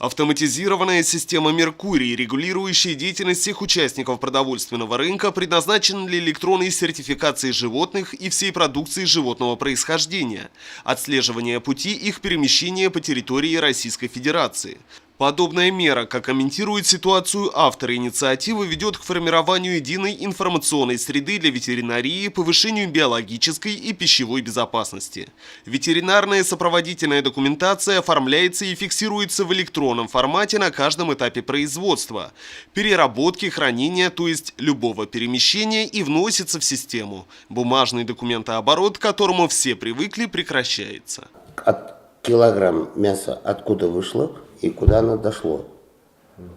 Автоматизированная система «Меркурий», регулирующая деятельность всех участников продовольственного рынка, предназначена для электронной сертификации животных и всей продукции животного происхождения, отслеживания пути их перемещения по территории Российской Федерации. Подобная мера, как комментирует ситуацию авторы инициативы, ведет к формированию единой информационной среды для ветеринарии, повышению биологической и пищевой безопасности. Ветеринарная сопроводительная документация оформляется и фиксируется в электронном формате на каждом этапе производства, переработки, хранения, то есть любого перемещения, и вносится в систему. Бумажный документооборот, к которому все привыкли, прекращается. От килограмм мяса откуда вышло и куда оно дошло.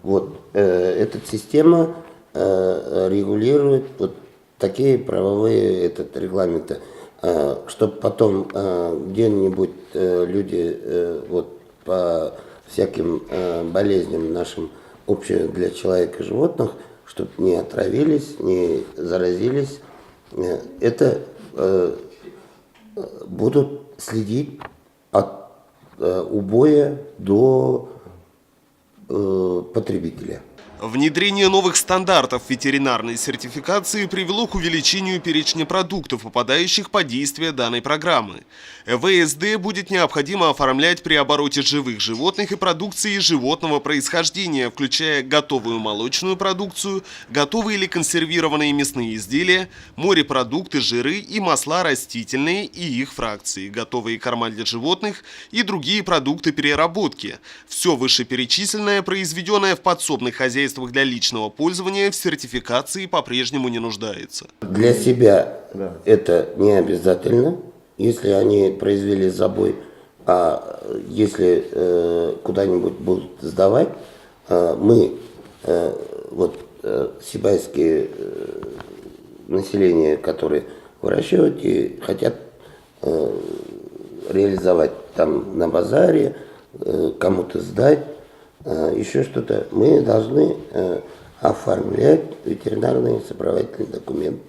Вот эта система регулирует вот такие правовые регламенты, чтобы потом где-нибудь люди вот по всяким болезням нашим общим для человека и животных, чтобы не отравились, не заразились, это будут следить от убоя до потребителя. Внедрение новых стандартов ветеринарной сертификации привело к увеличению перечня продуктов, попадающих под действие данной программы. ВСД будет необходимо оформлять при обороте живых животных и продукции животного происхождения, включая готовую молочную продукцию, готовые или консервированные мясные изделия, морепродукты, жиры и масла растительные и их фракции, готовые корма для животных и другие продукты переработки. Все вышеперечисленное, произведенное в подсобных хозяйствах для личного пользования, в сертификации по-прежнему не нуждается. Для себя это не обязательно, если они произвели забой, а если куда-нибудь будут сдавать, мы, сибайские население, которые выращивают и хотят реализовать там на базаре, кому-то сдать, еще что-то, мы должны оформлять ветеринарный сопроводительный документ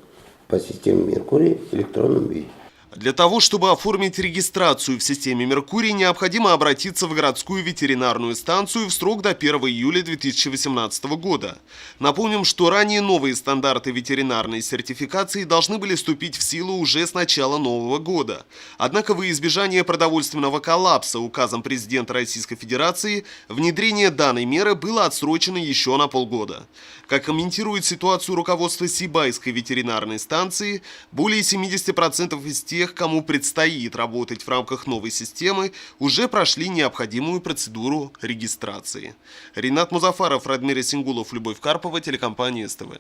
по системе «Меркурий» в электронном виде. Для того, чтобы оформить регистрацию в системе «Меркурий», необходимо обратиться в городскую ветеринарную станцию в срок до 1 июля 2018 года. Напомним, что ранее новые стандарты ветеринарной сертификации должны были вступить в силу уже с начала нового года. Однако во избежание продовольственного коллапса указом президента Российской Федерации внедрение данной меры было отсрочено еще на полгода. Как комментирует ситуацию руководство Сибайской ветеринарной станции, более 70% из тех, кому предстоит работать в рамках новой системы, уже прошли необходимую процедуру регистрации. Ринат Музафаров, Радмир Исенгулов, Любовь Карпова, телекомпания СТВ.